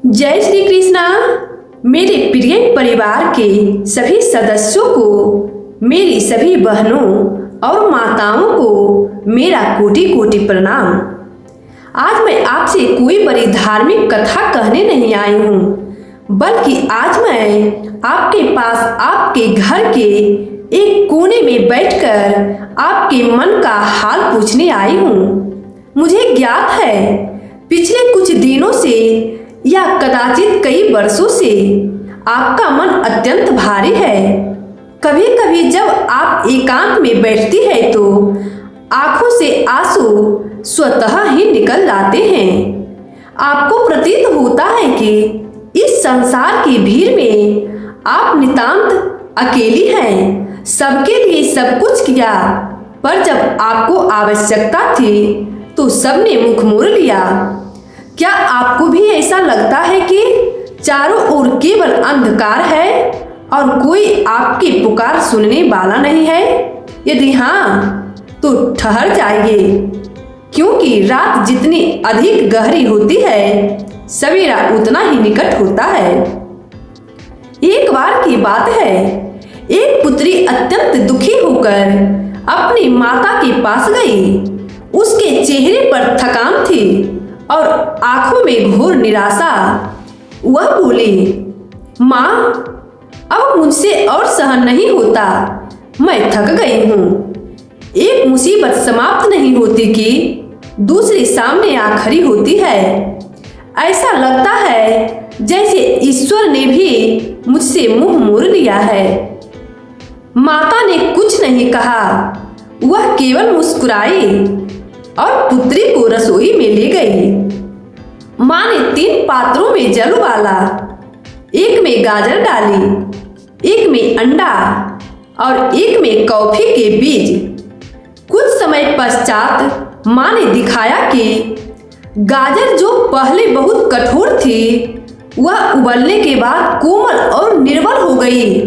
जय श्री कृष्णा। मेरे प्रिय परिवार के सभी सदस्यों को, मेरी सभी बहनों और माताओं को मेरा कोटि कोटि प्रणाम। आज मैं आपसे कोई बड़ी धार्मिक कथा कहने नहीं आई हूँ, बल्कि आज मैं आपके पास आपके घर के एक कोने में बैठकर आपके मन का हाल पूछने आई हूँ। मुझे ज्ञात है पिछले कुछ दिनों से या कदाचित कई वर्षों से आपका मन अत्यंत भारी है। कभी कभी जब आप एकांत में बैठती है तो आंखों से आंसू स्वतः ही निकल जाते हैं। आपको प्रतीत होता है कि इस संसार की भीड़ में आप नितांत अकेली हैं। सबके लिए सब कुछ किया, पर जब आपको आवश्यकता थी तो सबने मुख मोड़ लिया। क्या आपको भी ऐसा लगता है कि चारों ओर केवल अंधकार है और कोई आपकी पुकार सुनने वाला नहीं है? यदि हाँ, तो ठहर जाइए, क्योंकि रात जितनी अधिक गहरी होती है, सवेरा उतना ही निकट होता है। एक बार की बात है, एक पुत्री अत्यंत दुखी होकर अपनी माता के पास गई। उसके चेहरे पर थकान थी और आंखों में घोर निराशा। वह बोली, माँ, अब मुझसे और सहन नहीं होता, मैं थक गई हूँ। एक मुसीबत समाप्त नहीं होती कि दूसरी सामने आ खड़ी होती है। ऐसा लगता है जैसे ईश्वर ने भी मुझसे मुंह मोड़ लिया है। माता ने कुछ नहीं कहा, वह केवल मुस्कुराई और पुत्री को रसोई में ले गई। माँ ने 3 पात्रों में जल उबाला, एक में गाजर डाली, एक में अंडा और एक में कॉफी के बीज। कुछ समय पश्चात माँ ने दिखाया कि गाजर जो पहले बहुत कठोर थी, वह उबलने के बाद कोमल और निर्बल हो गई।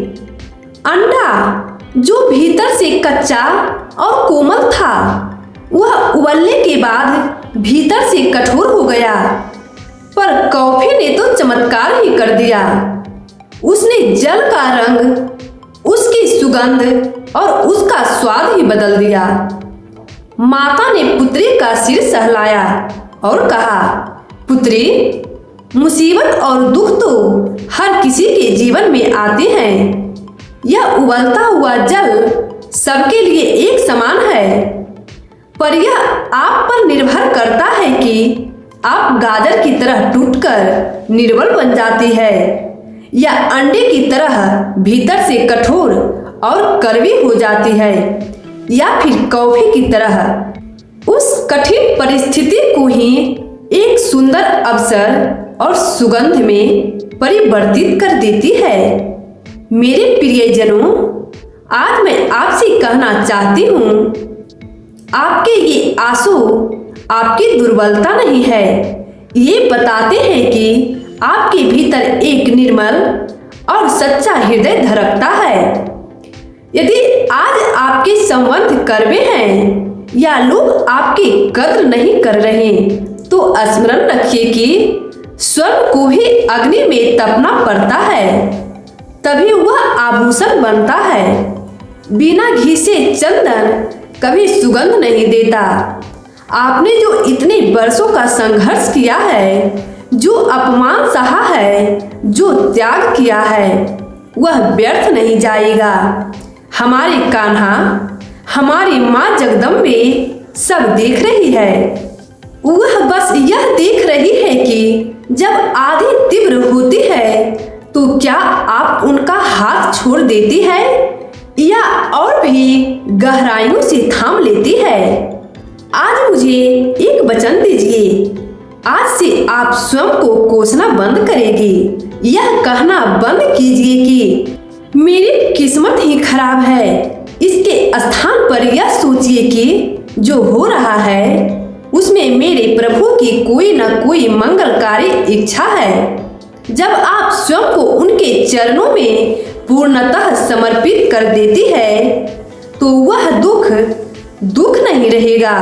अंडा जो भीतर से कच्चा और कोमल था, वह उबलने के बाद भीतर से कठोर हो गया। पर कॉफी ने तो चमत्कार ही कर दिया। उसने जल का रंग, उसकी सुगंध और उसका स्वाद ही बदल दिया। माता ने पुत्री का सिर सहलाया और कहा, पुत्री, मुसीबत और दुख तो हर किसी के जीवन में आते हैं। यह उबलता हुआ जल सबके लिए एक समान है, पर यह आप पर निर्भर करता है कि आप गाजर की तरह टूटकर निर्बल बन जाती है या अंडे की तरह भीतर से कठोर और कड़वी हो जाती है, या फिर कॉफी की तरह उस कठिन परिस्थिति को ही एक सुंदर अवसर और सुगंध में परिवर्तित कर देती है। मेरे प्रियजनों, आज मैं आपसे कहना चाहती हूँ, आपके ये आंसू आपकी दुर्बलता नहीं है, ये बताते हैं कि आपके भीतर एक निर्मल और सच्चा हृदय धड़कता है। यदि आज आपके संबंध कड़वे हैं या लोग आपकी कद्र नहीं कर रहे, तो स्मरण रखिए कि स्वर्ण को भी अग्नि में तपना पड़ता है, तभी वह आभूषण बनता है। बिना घी से चंदन कभी सुगंध नहीं देता। आपने जो इतने वर्षों का संघर्ष किया है, जो अपमान सहा है, जो त्याग किया है, वह व्यर्थ नहीं जाएगा। हमारे कान्हा, हमारी माँ जगदम्बे सब देख रही है। वह बस यह देख रही है कि जब आधी तीव्र होती है तो क्या आप उनका हाथ छोड़ देती है या और भी गहराइयों से थाम लेती है। आज मुझे एक वचन दीजिए, आज से आप स्वयं को कोसना बंद करेगी। यह कहना बंद कीजिए कि मेरी किस्मत ही खराब है। इसके स्थान पर यह सोचिए कि जो हो रहा है उसमें मेरे प्रभु की कोई न कोई मंगलकारी इच्छा है। जब आप स्वयं को उनके चरणों में पूर्णतः समर्पित कर देती है, तो वह दुख नहीं रहेगा,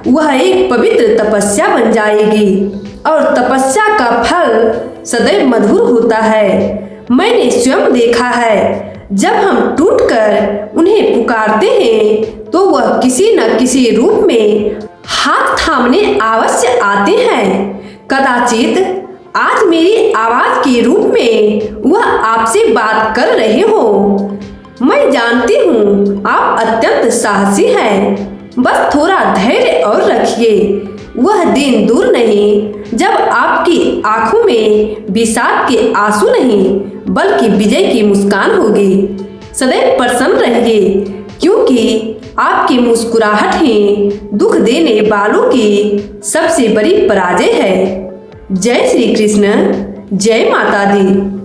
वह एक पवित्र तपस्या बन जाएगी और तपस्या का फल सदैव मधुर होता है। मैंने स्वयं देखा है, जब हम टूटकर उन्हें पुकारते हैं तो वह किसी न किसी रूप में हाथ थामने अवश्य आते हैं। कदाचित आज मेरी आवाज के रूप में वह आपसे बात कर रहे हो। मैं जानती हूँ आप अत्यंत साहसी हैं, बस थोड़ा धैर्य और रखिए। वह दिन दूर नहीं जब आपकी आंखों में विषाद के आंसू नहीं बल्कि विजय की मुस्कान होगी। सदैव प्रसन्न रहिए, क्योंकि आपकी मुस्कुराहट ही दुख देने वालों की सबसे बड़ी पराजय है। जय श्री कृष्ण, जय माता दी।